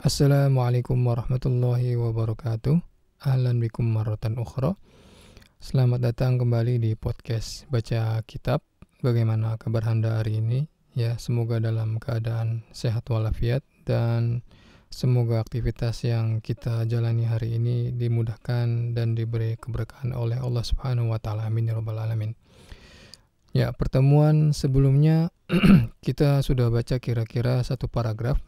Assalamualaikum warahmatullahi wabarakatuh. Ahlan bikum marratan ukhra. Selamat datang kembali di podcast Baca Kitab. Bagaimana kabar Anda hari ini? Ya, semoga dalam keadaan sehat walafiat dan semoga aktivitas yang kita jalani hari ini dimudahkan dan diberi keberkahan oleh Allah Subhanahu wa taala. Amin ya rabbal alamin. Ya, pertemuan sebelumnya kita sudah baca kira-kira satu paragraf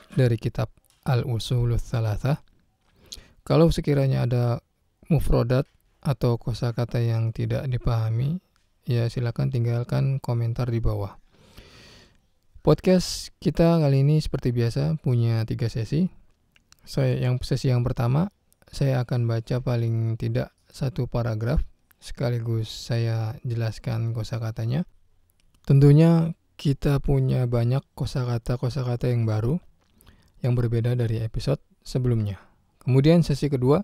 dari kitab Al-Usulul Thalathah. Kalau sekiranya ada mufrodat atau kosakata yang tidak dipahami, ya silakan tinggalkan komentar di bawah. Podcast kita kali ini seperti biasa punya 3 sesi. Sesi yang pertama, saya akan baca paling tidak satu paragraf, sekaligus saya jelaskan kosakatanya. Tentunya kita punya banyak kosakata yang baru, yang berbeda dari episode sebelumnya. Kemudian sesi kedua,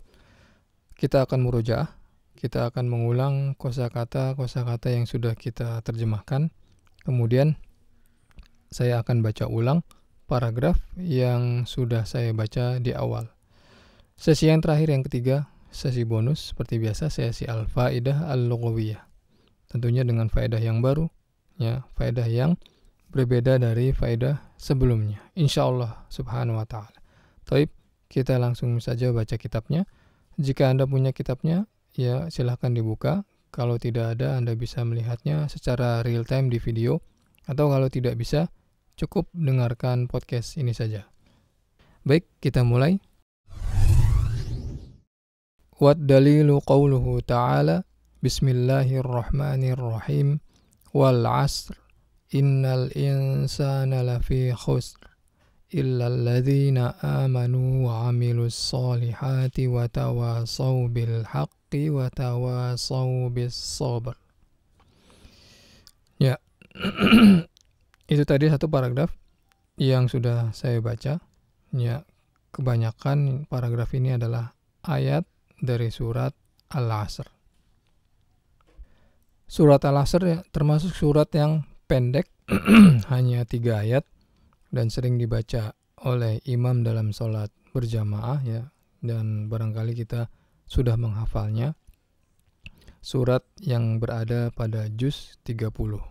kita akan murojaah. Kita akan mengulang kosakata yang sudah kita terjemahkan. Kemudian saya akan baca ulang paragraf yang sudah saya baca di awal. Sesi yang terakhir, yang ketiga, sesi bonus seperti biasa, sesi al-faidah al-lughawiyah. Tentunya dengan faedah yang baru, ya, faedah yang berbeda dari faedah sebelumnya, insyaallah subhanahu wa ta'ala. Taib, kita langsung saja baca kitabnya. Jika Anda punya kitabnya, ya silahkan dibuka. Kalau tidak ada, Anda bisa melihatnya secara real time di video, atau kalau tidak bisa, cukup dengarkan podcast ini saja. Baik, kita mulai. Wa dalilu qawluhu ta'ala, bismillahirrahmanirrahim, wal 'asr innal insana lafi khusr illa alladhina amanu wa 'amilus solihati wa tawasaw bil haqqi wa tawasaw bis sabr. Ya. Itu tadi satu paragraf yang sudah saya baca. Ya, kebanyakan paragraf ini adalah ayat dari surat Al-Asr. Surat Al-Asr ya, termasuk surat yang pendek, hanya 3 ayat, dan sering dibaca oleh imam dalam sholat berjamaah, ya, dan barangkali kita sudah menghafalnya. Surat yang berada pada juz 30.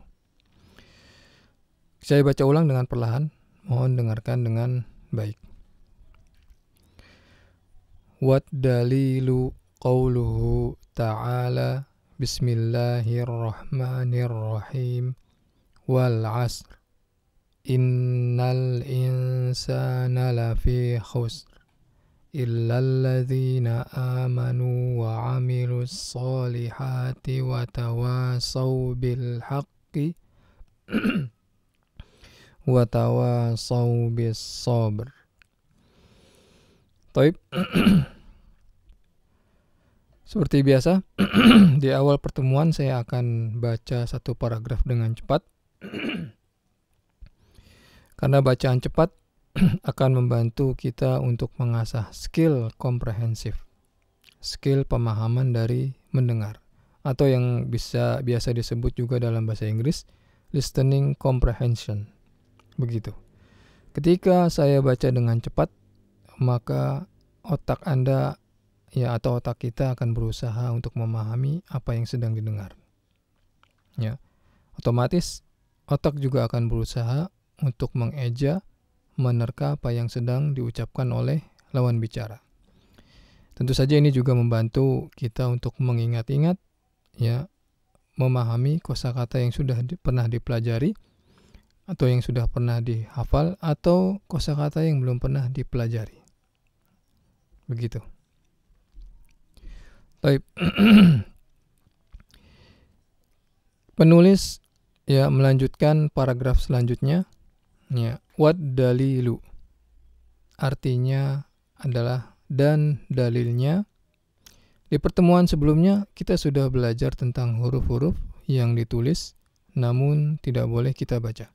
Saya baca ulang dengan perlahan, mohon dengarkan dengan baik. Wat dalilu qawluhu ta'ala, bismillahirrahmanirrahim, wal 'asr innal insana lafi khusr illal ladzina amanu wa 'amilus solihati wa tawasaw bil haqqi wa tawasaw bis sabr. Taib. Seperti biasa, di awal pertemuan saya akan baca satu paragraf dengan cepat. Karena bacaan cepat akan membantu kita untuk mengasah skill komprehensif, skill pemahaman dari mendengar, atau yang biasa disebut juga dalam bahasa Inggris listening comprehension. Begitu. Ketika saya baca dengan cepat, maka otak Anda, ya, atau otak kita akan berusaha untuk memahami apa yang sedang didengar. Ya. Otomatis otak juga akan berusaha untuk mengeja, menerka apa yang sedang diucapkan oleh lawan bicara. Tentu saja ini juga membantu kita untuk mengingat-ingat, ya, memahami kosakata yang sudah pernah dipelajari atau yang sudah pernah dihafal, atau kosakata yang belum pernah dipelajari. Begitu. Baik. Penulis, ya, melanjutkan paragraf selanjutnya. Ya, wat dalilu artinya adalah dan dalilnya. Di pertemuan sebelumnya kita sudah belajar tentang huruf-huruf yang ditulis namun tidak boleh kita baca.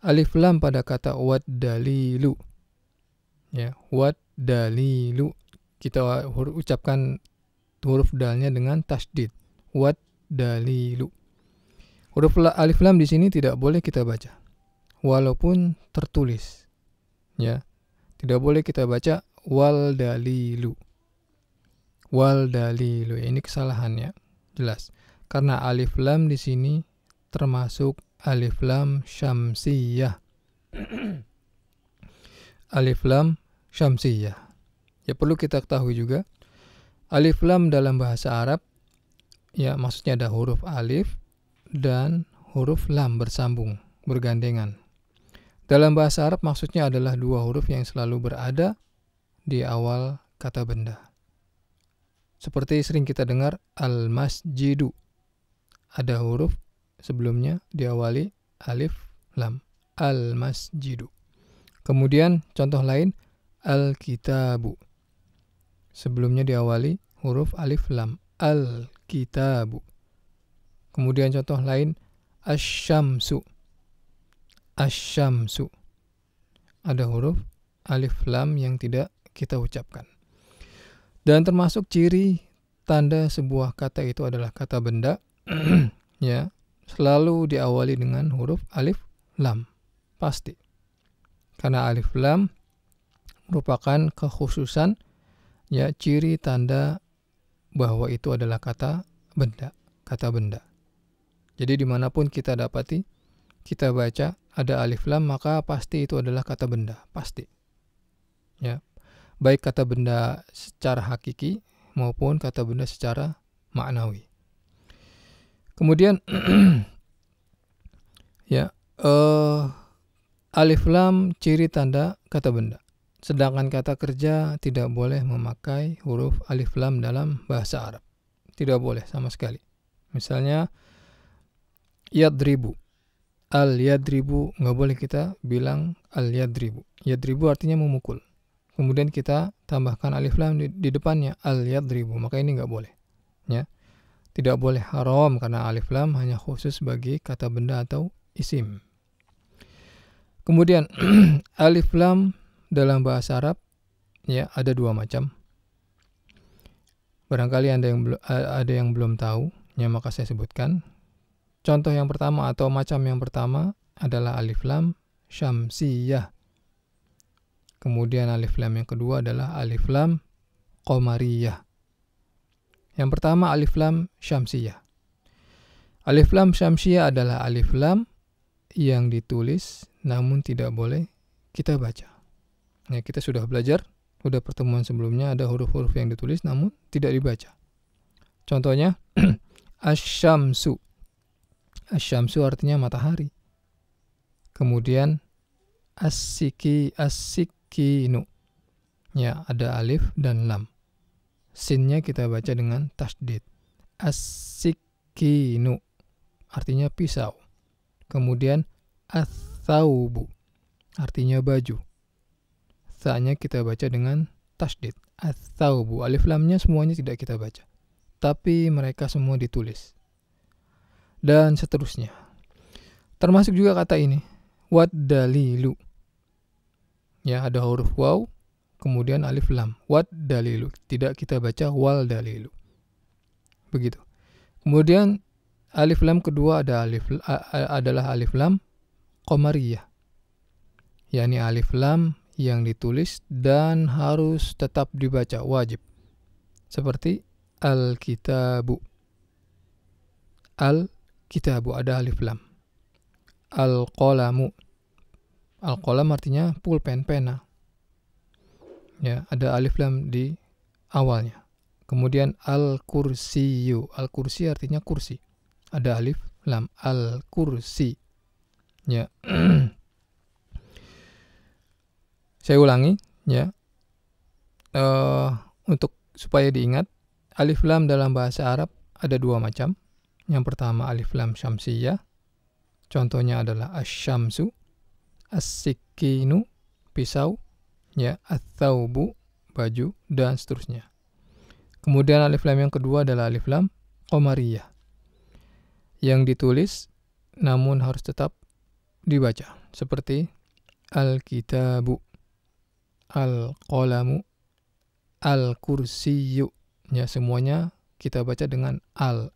Alif lam pada kata wat dalilu. Ya, wat dalilu. Kita ucapkan huruf dalnya dengan tasydid. Wat dalilu. Huruf alif lam di sini tidak boleh kita baca, walaupun tertulis. Ya, Tidak boleh kita baca wal dalilu. Wal dalilu. Ini kesalahannya. Jelas. Karena alif lam di sini termasuk alif lam syamsiyah. Alif lam syamsiyah. Ya perlu kita ketahui juga alif lam dalam bahasa Arab ya maksudnya ada huruf alif dan huruf lam bersambung, bergandengan. Dalam bahasa Arab maksudnya adalah dua huruf yang selalu berada di awal kata benda. Seperti sering kita dengar al-masjidu. Ada huruf sebelumnya diawali alif lam. Al-masjidu. Kemudian contoh lain al-kitabu. Sebelumnya diawali huruf alif lam. Al-kitabu. Kemudian contoh lain asy-syamsu. Asy-syamsu. Ada huruf alif lam yang tidak kita ucapkan. Dan termasuk ciri tanda sebuah kata itu adalah kata benda ya, selalu diawali dengan huruf alif lam. Pasti. Karena alif lam merupakan kekhususan ya ciri tanda bahwa itu adalah kata benda. Jadi dimanapun kita dapati, kita baca ada alif lam, maka pasti itu adalah kata benda, pasti. Ya, baik kata benda secara hakiki maupun kata benda secara maknawi. Kemudian ya alif lam ciri tanda kata benda. Sedangkan kata kerja tidak boleh memakai huruf alif lam dalam bahasa Arab. Tidak boleh sama sekali. Misalnya yadribu. Al-yadribu, nggak boleh kita bilang al-yadribu. Yadribu artinya memukul. Kemudian kita tambahkan alif lam di depannya, al-yadribu. Maka ini nggak boleh. Ya. Tidak boleh, haram, karena alif lam hanya khusus bagi kata benda atau isim. Kemudian alif lam dalam bahasa Arab ya ada dua macam. Barangkali ada yang belum tahu, ya maka saya sebutkan. Contoh yang pertama atau macam yang pertama adalah alif lam syamsiyah. Kemudian alif lam yang kedua adalah alif lam qamariyah. Yang pertama alif lam syamsiyah. Alif lam syamsiyah adalah alif lam yang ditulis namun tidak boleh kita baca. Ya, kita sudah belajar, sudah pertemuan sebelumnya ada huruf-huruf yang ditulis namun tidak dibaca. Contohnya asy-syamsu. Asy-syamsu artinya matahari. Kemudian as-sikinu. Ya, ada alif dan lam. Sinnya kita baca dengan tasydid. As-sikinu artinya pisau. Kemudian ats-tsaubu artinya baju. Tha-nya kita baca dengan tasydid. Ats-tsaubu. Alif lamnya semuanya tidak kita baca. Tapi mereka semua ditulis. Dan seterusnya. Termasuk juga kata ini. Wad dalilu. Ya, ada huruf waw. Kemudian alif lam. Wad dalilu. Tidak kita baca wal dalilu. Begitu. Kemudian alif lam kedua adalah alif lam qamariyah. yakni alif lam yang ditulis dan harus tetap dibaca, wajib. Seperti al-kitabu. Al-kitabu ada alif lam. Al-qalamu. Al-qalam artinya pulpen, pena. Ya, ada alif lam di awalnya. Kemudian al-kursiyu. Al-kursi artinya kursi. Ada alif lam. Al-kursi. Ya. Saya ulangi, ya. Untuk supaya diingat, alif lam dalam bahasa Arab ada dua macam. Yang pertama alif lam syamsiyah. Contohnya adalah asy-syamsu, as-sikinu, pisau, ya, ats-tsaubu, baju, dan seterusnya. Kemudian alif lam yang kedua adalah alif lam qamariyah, yang ditulis namun harus tetap dibaca, seperti al-kitabu, al-qalamu, al-kursiyu. Ya, semuanya kita baca dengan al.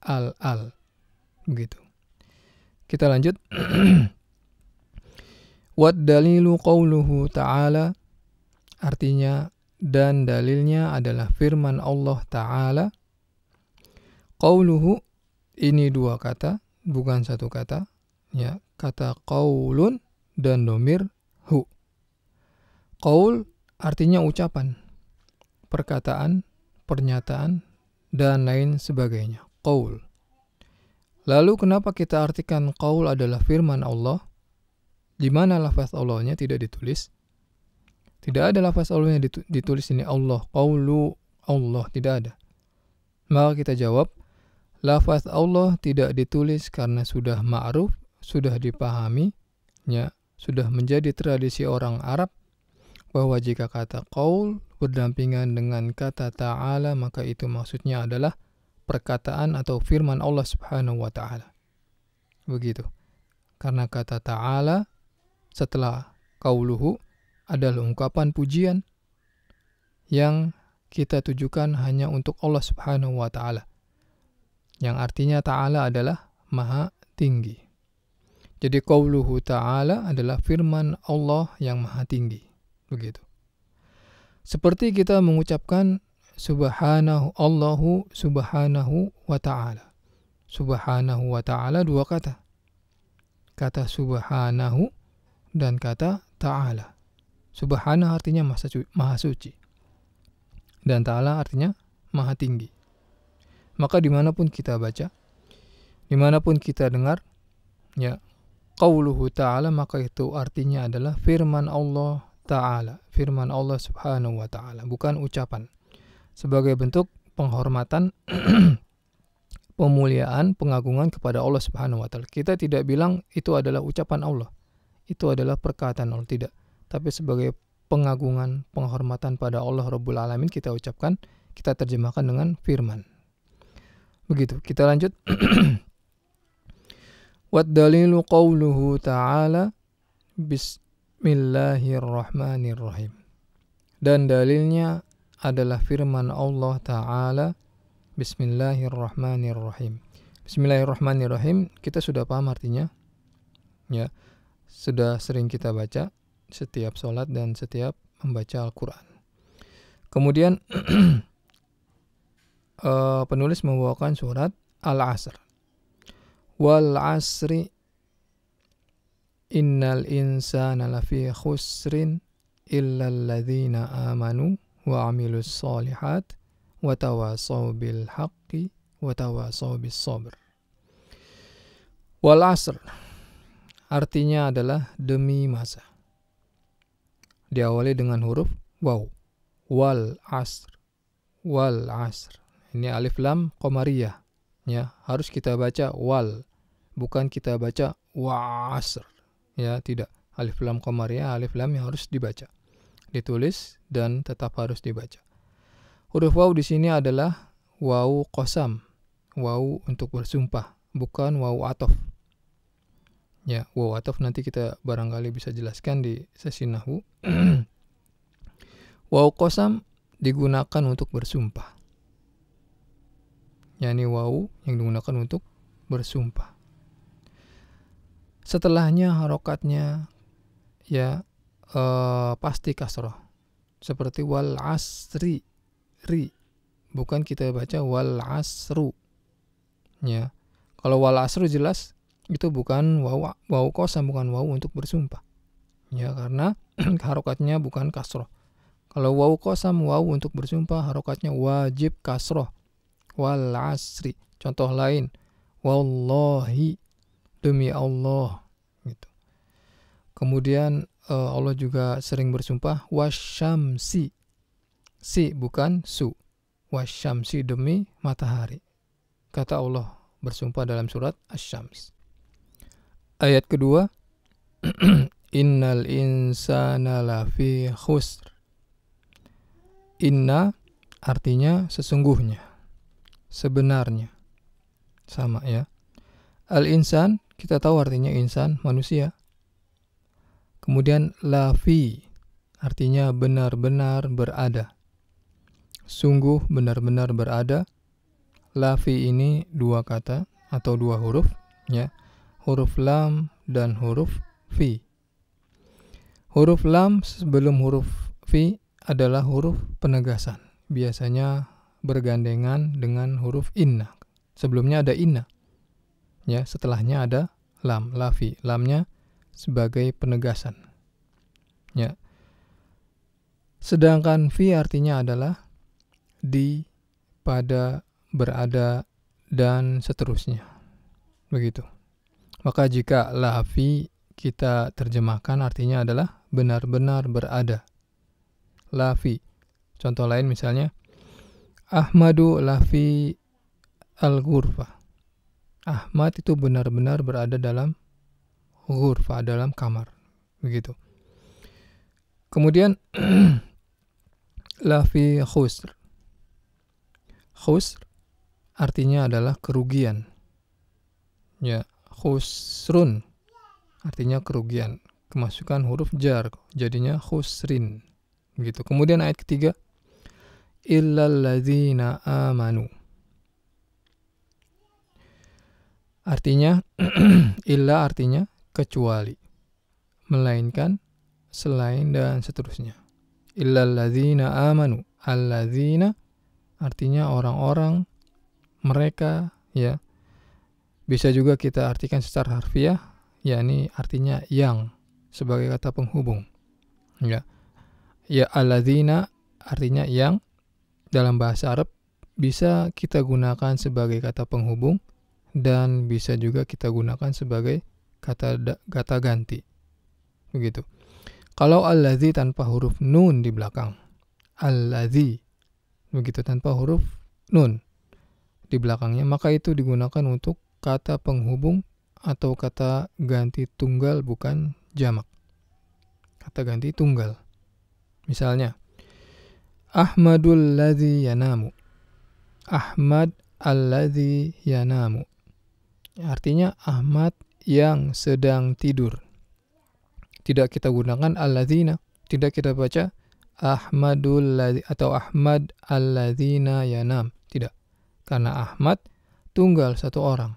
Begitu. Kita lanjut. Wad dalilu qawluhu ta'ala artinya dan dalilnya adalah firman Allah Ta'ala. Qauluhu, ini dua kata, bukan satu kata. Ya, kata qaulun dan domir hu. Qaul artinya ucapan, perkataan, pernyataan, dan lain sebagainya. Qaul. Lalu kenapa kita artikan qaul adalah firman Allah? Di mana lafaz Allahnya tidak ditulis? Tidak ada lafaz Allahnya ditulis ini Allah, qaulu Allah, tidak ada. Maka kita jawab, lafaz Allah tidak ditulis karena sudah ma'ruf, sudah dipahami, ya, sudah menjadi tradisi orang Arab bahwa jika kata qaul berdampingan dengan kata ta'ala, maka itu maksudnya adalah perkataan atau firman Allah Subhanahu wa Ta'ala. Begitu. Karena kata ta'ala setelah qauluhu adalah ungkapan pujian yang kita tujukan hanya untuk Allah Subhanahu wa Ta'ala, yang artinya ta'ala adalah maha tinggi. Jadi qauluhu ta'ala adalah firman Allah yang maha tinggi. Begitu. Seperti kita mengucapkan subhanahu, Allahu subhanahu wa ta'ala. Subhanahu wa ta'ala dua kata. Kata subhanahu dan kata ta'ala. Subhanahu artinya maha suci. Dan ta'ala artinya maha tinggi. Maka dimanapun kita baca, dimanapun kita dengar, ya, qauluhu ta'ala, maka itu artinya adalah firman Allah Ta'ala. Firman Allah Subhanahu wa Ta'ala, bukan ucapan. Sebagai bentuk penghormatan, pemuliaan, pengagungan kepada Allah Subhanahu wa Ta'ala. Kita tidak bilang itu adalah ucapan Allah, itu adalah perkataan Allah, tidak. Tapi sebagai pengagungan, penghormatan pada Allah Rabbul Alamin, kita ucapkan, kita terjemahkan dengan firman. Begitu, kita lanjut. Wad dalilu qauluhu ta'ala bismillahirrahmanirrahim. Dan dalilnya adalah firman Allah Ta'ala bismillahirrahmanirrahim. Bismillahirrahmanirrahim kita sudah paham artinya, ya, sudah sering kita baca setiap sholat dan setiap membaca Al-Quran. Kemudian penulis membawakan surat Al-Asr. Wal asri innal insana lafi khusrin illal ladzina amanu wa amilus solihat wa tawasaw bil haqqi wa tawasaw bis sabr. Wal asr artinya adalah demi masa. Diawali dengan huruf waw. Wal asr. Wal asr. Ini alif lam qamariyah. Ya, harus kita baca wal, bukan kita baca wa asr. Ya, tidak. Alif lam qamariyah, alif lam yang harus dibaca, ditulis dan tetap harus dibaca. Huruf waw di sini adalah waw qasam. Waw untuk bersumpah, bukan waw atof. Ya, waw atof nanti kita barangkali bisa jelaskan di sesi nahwu. Waw qasam digunakan untuk bersumpah. Yani waw yang digunakan untuk bersumpah. Setelahnya harokatnya, ya, pasti kasroh. Seperti wal asri, ri. Bukan kita baca wal asru. Ya. Kalau wal asru jelas itu bukan waw qasam, bukan waw untuk bersumpah. Ya, karena harokatnya bukan kasroh. Kalau waw qasam, waw untuk bersumpah, harokatnya wajib kasroh. Wal asri. Contoh lain, wallahi, demi Allah, gitu. Kemudian Allah juga sering bersumpah wasyamsi. Si bukan su. Wasyamsi demi matahari. Kata Allah bersumpah dalam surat Asy-Syams. Ayat kedua, innal insana lafi khusr. Inna artinya sesungguhnya, sebenarnya. Sama, ya. Al-insan kita tahu artinya insan, manusia. Kemudian lafi artinya benar-benar berada. Sungguh benar-benar berada. Lafi ini dua kata atau dua huruf, ya. Huruf lam dan huruf fi. Huruf lam sebelum huruf fi adalah huruf penegasan. Biasanya bergandengan dengan huruf inna. Sebelumnya ada inna. Ya, setelahnya ada lam, lafi. Lamnya sebagai penegasan. Ya. Sedangkan fi artinya adalah di, pada, berada, dan seterusnya. Begitu. Maka jika lafi kita terjemahkan artinya adalah benar-benar berada. Lafi. Contoh lain misalnya, Ahmadu lafi al-ghurfah. Ahmad itu benar-benar berada dalam ghurfah, dalam kamar. Begitu. Kemudian lafi khusr. Khusr artinya adalah kerugian. Ya, khusrun artinya kerugian. Kemasukan huruf jar, jadinya khusrin. Begitu. Kemudian ayat ketiga, illal ladzina amanu. Artinya illa artinya kecuali, melainkan, selain, dan seterusnya. Illal ladzina amanu. Alladzina artinya orang-orang, mereka, ya. Bisa juga kita artikan secara harfiah, yakni artinya yang sebagai kata penghubung. Ya. Ya, alladzina artinya yang dalam bahasa Arab bisa kita gunakan sebagai kata penghubung dan bisa juga kita gunakan sebagai kata ganti. Begitu. Kalau alladzi tanpa huruf nun di belakang, alladzi begitu tanpa huruf nun di belakangnya, maka itu digunakan untuk kata penghubung atau kata ganti tunggal, bukan jamak. Kata ganti tunggal. Misalnya, Ahmadul ladzi yanamu. Ahmad alladzi yanamu. Artinya Ahmad yang sedang tidur. Tidak kita gunakan alladzina. Tidak kita baca Ahmadul ladzi atau Ahmad alladzina yanam. Tidak. Karena Ahmad tunggal satu orang.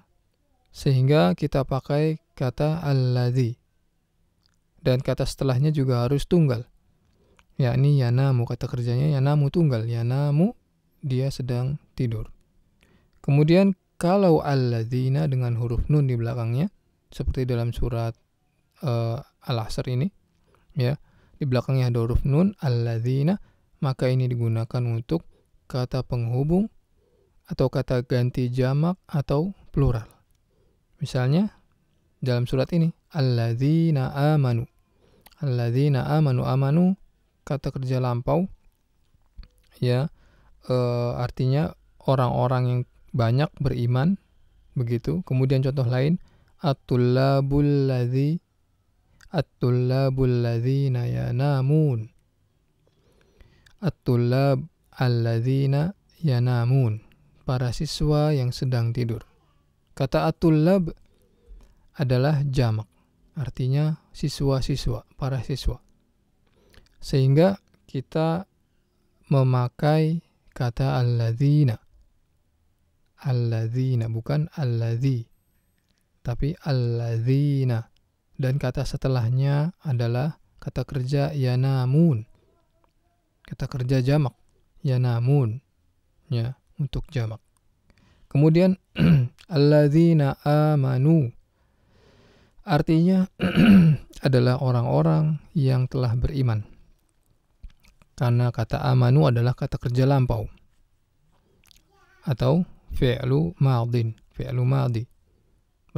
Sehingga kita pakai kata alladzi. Dan kata setelahnya juga harus tunggal. Yakni yanamu, kata kerjanya yanamu tunggal. Yanamu, dia sedang tidur. Kemudian kalau alladzina dengan huruf nun di belakangnya, seperti dalam surat Al-Asr ini, ya, di belakangnya ada huruf nun, alladzina, maka ini digunakan untuk kata penghubung atau kata ganti jamak atau plural. Misalnya dalam surat ini, alladzina amanu. Alladzina amanu, amanu kata kerja lampau, ya, artinya orang-orang yang banyak beriman, begitu. Kemudian contoh lain, at-tullabul ladzina yanamun. At-tullab alladzina yanamun, para siswa yang sedang tidur. Kata at-tullab adalah jamak, artinya siswa-siswa, para siswa. Sehingga kita memakai kata alladzina. Alladzina, bukan alladzi, tapi alladzina. Dan kata setelahnya adalah kata kerja yanamun. Kata kerja jamak, yanamun, ya, untuk jamak. Kemudian alladzina amanu. Artinya adalah orang-orang yang telah beriman. Karena kata amanu adalah kata kerja lampau atau fi'lu madin, fi'lu madi.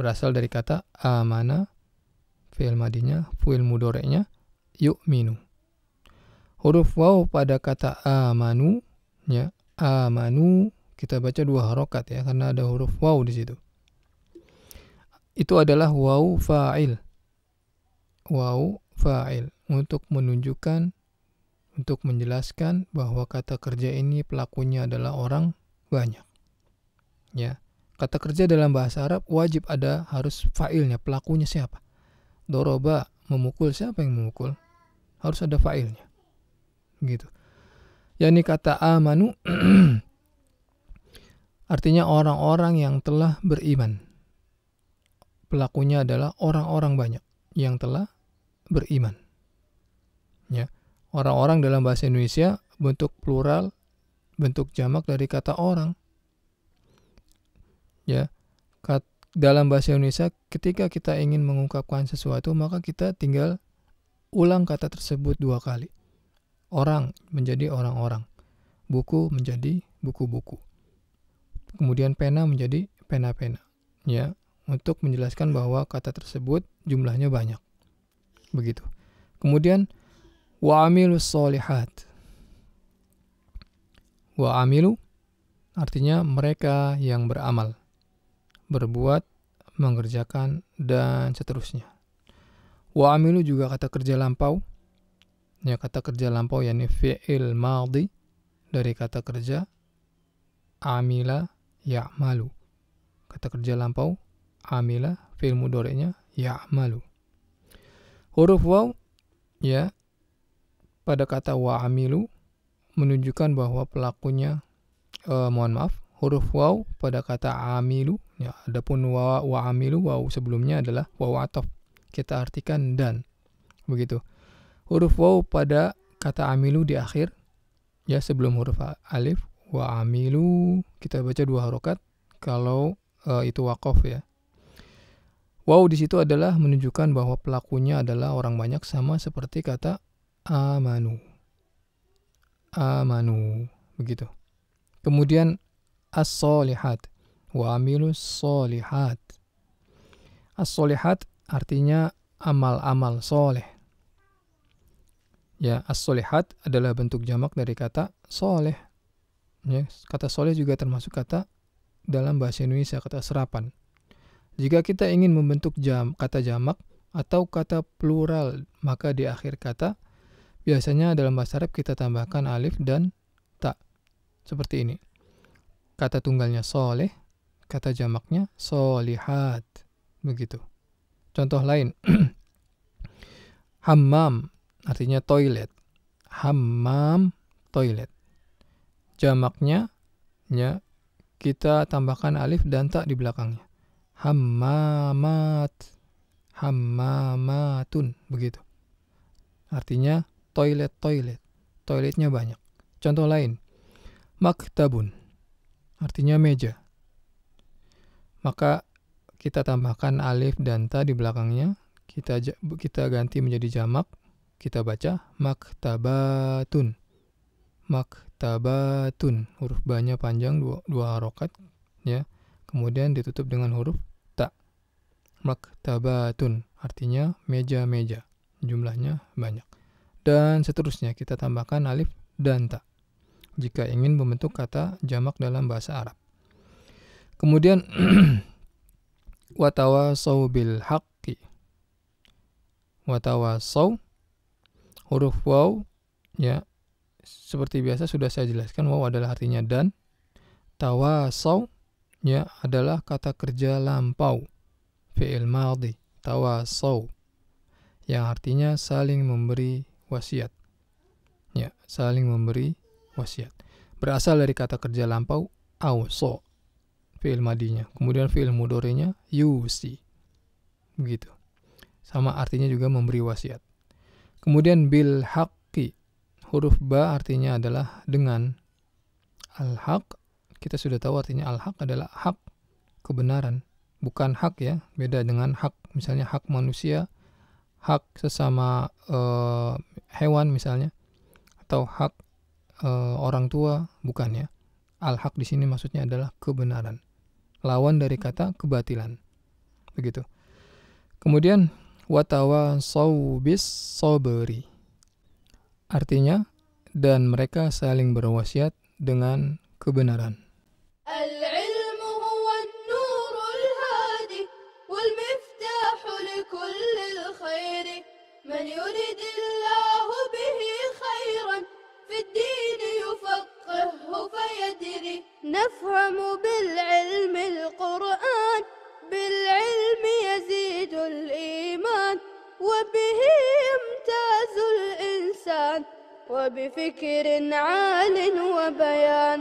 Berasal dari kata amana, fi'il madinya, fi'il mudhari'nya yu'minu. Huruf waw pada kata amanu, ya, amanu kita baca 2 harokat, ya, karena ada huruf waw di situ. Itu adalah waw fa'il. Waw fa'il untuk menunjukkan, untuk menjelaskan bahwa kata kerja ini pelakunya adalah orang banyak. Ya, kata kerja dalam bahasa Arab wajib ada, harus fa'ilnya, pelakunya siapa. Doroba, memukul, siapa yang memukul? Harus ada fa'ilnya. Gitu. Yani kata amanu artinya orang-orang yang telah beriman. Pelakunya adalah orang-orang banyak yang telah beriman. Ya, Orang-orang dalam bahasa Indonesia bentuk plural, bentuk jamak dari kata orang. Ya, dalam bahasa Indonesia ketika kita ingin mengungkapkan sesuatu maka kita tinggal ulang kata tersebut 2 kali. Orang menjadi orang-orang, buku menjadi buku-buku, kemudian pena menjadi pena-pena, ya, untuk menjelaskan bahwa kata tersebut jumlahnya banyak. Begitu. Kemudian wa'amilus sholihat. Wa'amilu artinya mereka yang beramal, berbuat, mengerjakan, dan seterusnya. Wa'amilu juga kata kerja lampau. Ya, kata kerja lampau yakni fi'il madhi dari kata kerja amila ya'malu. Kata kerja lampau amila, fi'il mudhari'nya ya'malu. Huruf waw ya pada kata wa'amilu menunjukkan bahwa pelakunya huruf waw pada kata amilu ya, adapun wa'amilu waw sebelumnya adalah waw ataf, kita artikan dan. Begitu. Huruf waw pada kata amilu di akhir ya, sebelum huruf alif, wa'amilu kita baca 2 harokat kalau itu waqaf ya. Waw di situ adalah menunjukkan bahwa pelakunya adalah orang banyak, sama seperti kata amanu. Amanu, begitu. Kemudian as-solihat, wa'amilus solihat. As-solihat artinya amal-amal soleh. Ya, as-solihat adalah bentuk jamak dari kata soleh. Ya, kata soleh juga termasuk kata dalam bahasa Indonesia, kata serapan. Jika kita ingin membentuk kata jamak atau kata plural, maka di akhir kata biasanya dalam bahasa Arab kita tambahkan alif dan ta. Seperti ini. Kata tunggalnya soleh, kata jamaknya solihat. Begitu. Contoh lain. Hammam artinya toilet. Hammam, toilet. Jamaknya ya, kita tambahkan alif dan ta di belakangnya. Hammamat, hammamatun, begitu. Artinya toilet. Toiletnya banyak. Contoh lain. Maktabun artinya meja. Maka kita tambahkan alif dan ta di belakangnya, kita ganti menjadi jamak, kita baca maktabatun. Maktabatun, huruf ba-nya panjang 2 harokat ya. Kemudian ditutup dengan huruf ta. Maktabatun artinya meja-meja, jumlahnya banyak. Dan seterusnya kita tambahkan alif dan ta jika ingin membentuk kata jamak dalam bahasa Arab. Kemudian watawasaw bil haqqi. Watawasaw, huruf waw ya, seperti biasa sudah saya jelaskan, waw adalah artinya dan. Tawasaw ya adalah kata kerja lampau, fi'il madhi, tawasaw, yang artinya saling memberi wasiat. Ya, saling memberi wasiat. Berasal dari kata kerja lampau awso, fi'il madinya. Kemudian fi'il mudhari'nya yusi. Begitu. Sama artinya juga memberi wasiat. Kemudian bil haqqi, huruf ba artinya adalah dengan. Al-haq kita sudah tahu artinya al-haq adalah hak, kebenaran, bukan hak ya, beda dengan hak misalnya hak manusia, hak sesama hewan misalnya, atau hak orang tua, bukan ya. Al-haq di sini maksudnya adalah kebenaran, lawan dari kata kebatilan. Begitu. Kemudian watawasaw bis sabri, artinya dan mereka saling berwasiat dengan kebenaran. العلم هو النور الهادي والمفتاح لكل الخير من يرد الله به خيرا في الدين يفقهه فيدري نفهم بالعلم القرآن بالعلم يزيد الإيمان وبه يمتاز الإنسان وبفكر عال وبيان.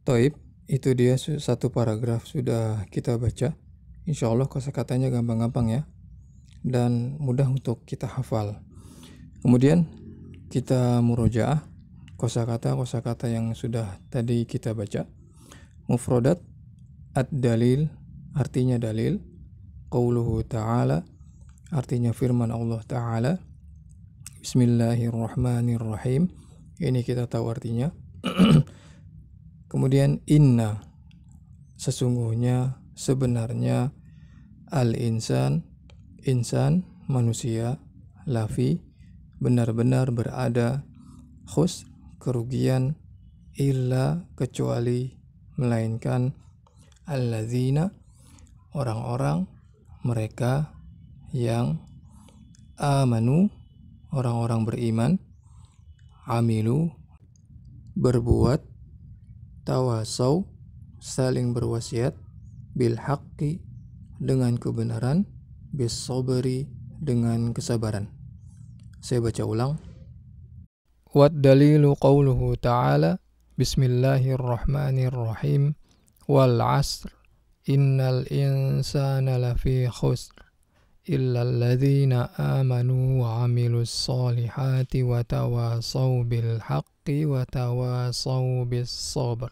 Taib, itu dia satu paragraf sudah kita baca. Insya Allah kosakatanya gampang-gampang ya. dan mudah untuk kita hafal. Kemudian kita murojaah kosakata yang sudah tadi kita baca. Mufradat ad-dalil artinya dalil, qauluhu ta'ala artinya firman Allah Ta'ala, Bismillahirrahmanirrahim, ini kita tahu artinya. Kemudian inna, sesungguhnya, sebenarnya, al-insan, insan, manusia, lafi, benar-benar berada, khus, kerugian, illa, kecuali, melainkan, allazina, orang-orang, mereka yang amanu, orang-orang beriman, amilu, berbuat, tawasau, saling berwasiat, bil haqqi, dengan kebenaran, bis sabri, dengan kesabaran. Saya baca ulang. Wad dalilu qauluhu ta'ala, Bismillahirrahmanirrahim, wal asr, innal insana lafi khusr, illa alladhina amanu wa amilus solihati wa tawasaw bil haqqi wa tawasaw bis sabr.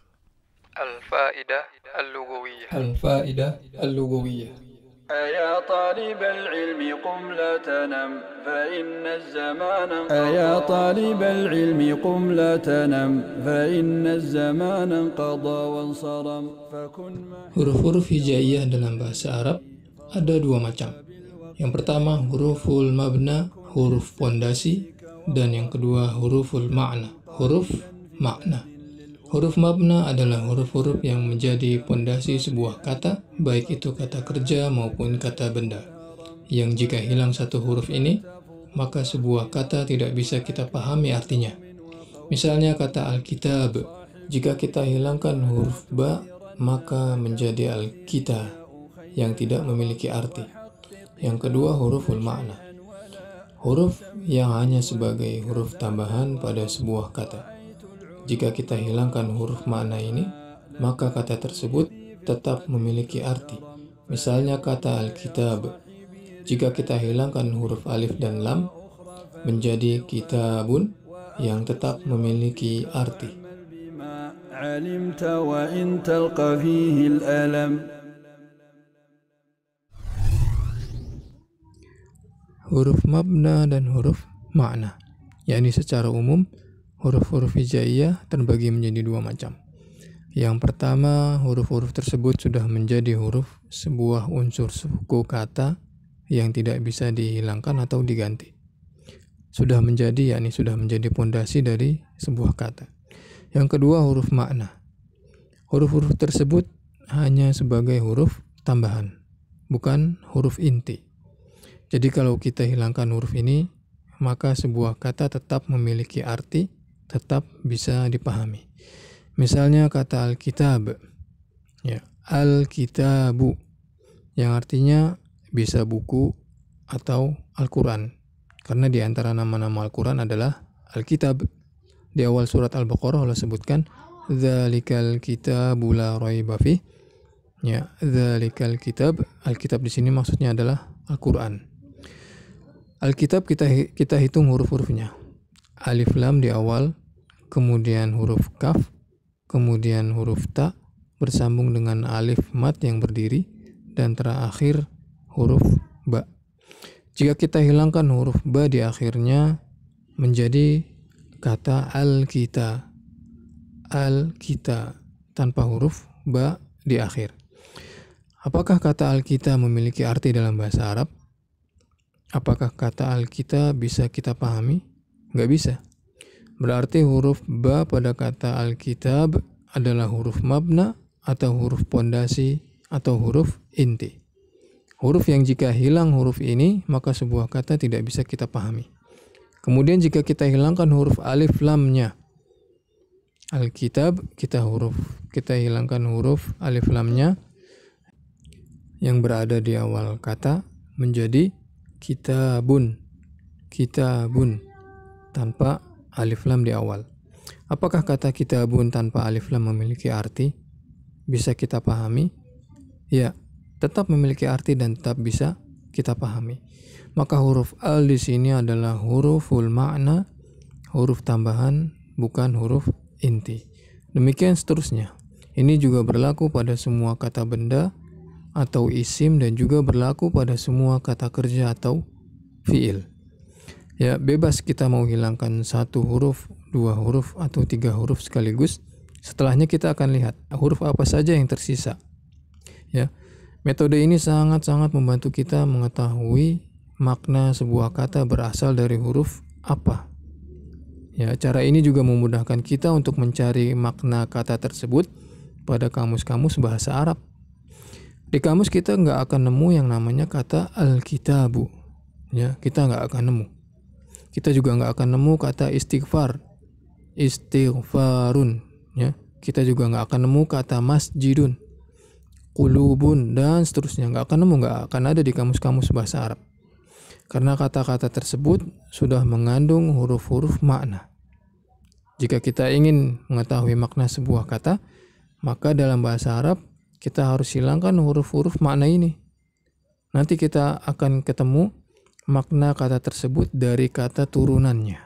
Al-Faidah Al-Lughawiyah. أيا طالب العلم قم لا تنم فإن الزمان انقضى وانصرم فكن Huruf-huruf hijaiyah dalam bahasa Arab ada dua macam. Yang pertama huruful mabna, huruf pondasi, dan yang kedua huruful ma'na, huruf makna. Huruf mabna adalah huruf-huruf yang menjadi pondasi sebuah kata, baik itu kata kerja maupun kata benda. Yang jika hilang satu huruf ini, maka sebuah kata tidak bisa kita pahami artinya. Misalnya kata Alkitab, jika kita hilangkan huruf ba, maka menjadi Alkita yang tidak memiliki arti. Yang kedua huruful ma'na, huruf yang hanya sebagai huruf tambahan pada sebuah kata. Jika kita hilangkan huruf makna ini, maka kata tersebut tetap memiliki arti. Misalnya kata Alkitab, jika kita hilangkan huruf alif dan lam, menjadi kitabun yang tetap memiliki arti. Huruf mabna dan huruf makna, yakni secara umum huruf-huruf hijaiyah terbagi menjadi dua macam. Yang pertama, huruf-huruf tersebut sudah menjadi huruf sebuah unsur suku kata yang tidak bisa dihilangkan atau diganti. Sudah menjadi, yakni sudah menjadi pondasi dari sebuah kata. Yang kedua, huruf makna. Huruf-huruf tersebut hanya sebagai huruf tambahan, bukan huruf inti. Jadi kalau kita hilangkan huruf ini, maka sebuah kata tetap memiliki arti, tetap bisa dipahami. Misalnya kata Alkitab, ya, Alkitabu, yang artinya bisa buku atau Al-Quran, karena di antara nama-nama Al-Quran adalah Alkitab. Di awal surat Al-Baqarah Allah sebutkan Dzalikal kitabu la raiba fih. Ya, dzalikal kitab, Alkitab di sini maksudnya adalah Al-Quran. Alkitab kita hitung huruf-hurufnya. Alif lam di awal, kemudian huruf kaf, kemudian huruf ta bersambung dengan alif mat yang berdiri, dan terakhir huruf ba. Jika kita hilangkan huruf ba di akhirnya, menjadi kata al-kita, al-kita tanpa huruf ba di akhir. Apakah kata al-kita memiliki arti dalam bahasa Arab? Apakah kata al-kita bisa kita pahami? Nggak bisa. Berarti huruf ba pada kata Alkitab adalah huruf mabna atau huruf pondasi atau huruf inti. Huruf yang jika hilang huruf ini, maka sebuah kata tidak bisa kita pahami. Kemudian jika kita hilangkan huruf alif lamnya, Alkitab kita hilangkan huruf alif lamnya yang berada di awal kata, menjadi kitabun, kitabun tanpa alif lam di awal. Apakah kata kitabun tanpa alif lam memiliki arti? Bisa kita pahami? Ya, tetap memiliki arti dan tetap bisa kita pahami. Maka huruf al di sini adalah huruful makna, huruf tambahan, bukan huruf inti. Demikian seterusnya. Ini juga berlaku pada semua kata benda atau isim dan juga berlaku pada semua kata kerja atau fiil. Ya, bebas kita mau hilangkan 1 huruf, 2 huruf, atau 3 huruf sekaligus. Setelahnya kita akan lihat huruf apa saja yang tersisa. Ya, metode ini sangat-sangat membantu kita mengetahui makna sebuah kata berasal dari huruf apa. Ya, cara ini juga memudahkan kita untuk mencari makna kata tersebut pada kamus-kamus bahasa Arab. Di kamus kita nggak akan nemu yang namanya kata al-kitabu. Ya, kita nggak akan nemu. Kita juga nggak akan nemu kata istighfar, istighfarun. Ya, kita juga nggak akan nemu kata masjidun, qulubun, dan seterusnya. Nggak akan ada di kamus-kamus bahasa Arab. Karena kata-kata tersebut sudah mengandung huruf-huruf makna. Jika kita ingin mengetahui makna sebuah kata, maka dalam bahasa Arab kita harus hilangkan huruf-huruf makna ini. Nanti kita akan ketemu makna kata tersebut dari kata turunannya.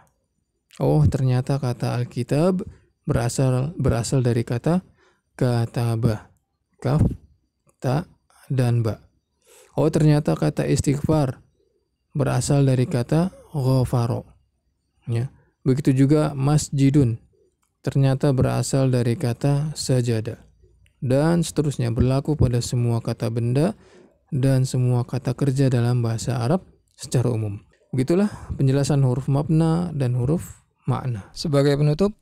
Oh, ternyata kata Alkitab berasal dari kata katabah, kaf, ta, dan ba. Oh, ternyata kata istighfar berasal dari kata ghafaro. Ya. Begitu juga masjidun ternyata berasal dari kata sajada. Dan seterusnya berlaku pada semua kata benda dan semua kata kerja dalam bahasa Arab secara umum. Begitulah penjelasan huruf mabna dan huruf makna. Sebagai penutup,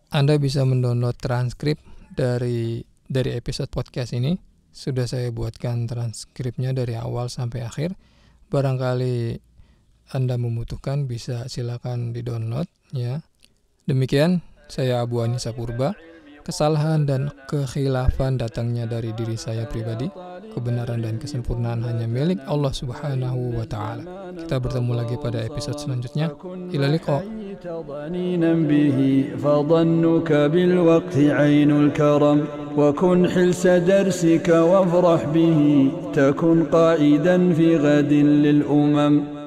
Anda bisa mendownload transkrip dari episode podcast ini. Sudah saya buatkan transkripnya dari awal sampai akhir. Barangkali Anda membutuhkan, bisa silakan di-download ya. Demikian, saya Abu Anisa Purba. Kesalahan dan kekhilafan datangnya dari diri saya pribadi. Kebenaran dan kesempurnaan hanya milik Allah Subhanahu wa Ta'ala. Kita bertemu lagi pada episode selanjutnya. Ila liqa. ضنينا به فظنك بالوقت عين الكرم وكن حلس درسك وافرح به تكن قائدا في غد للأمم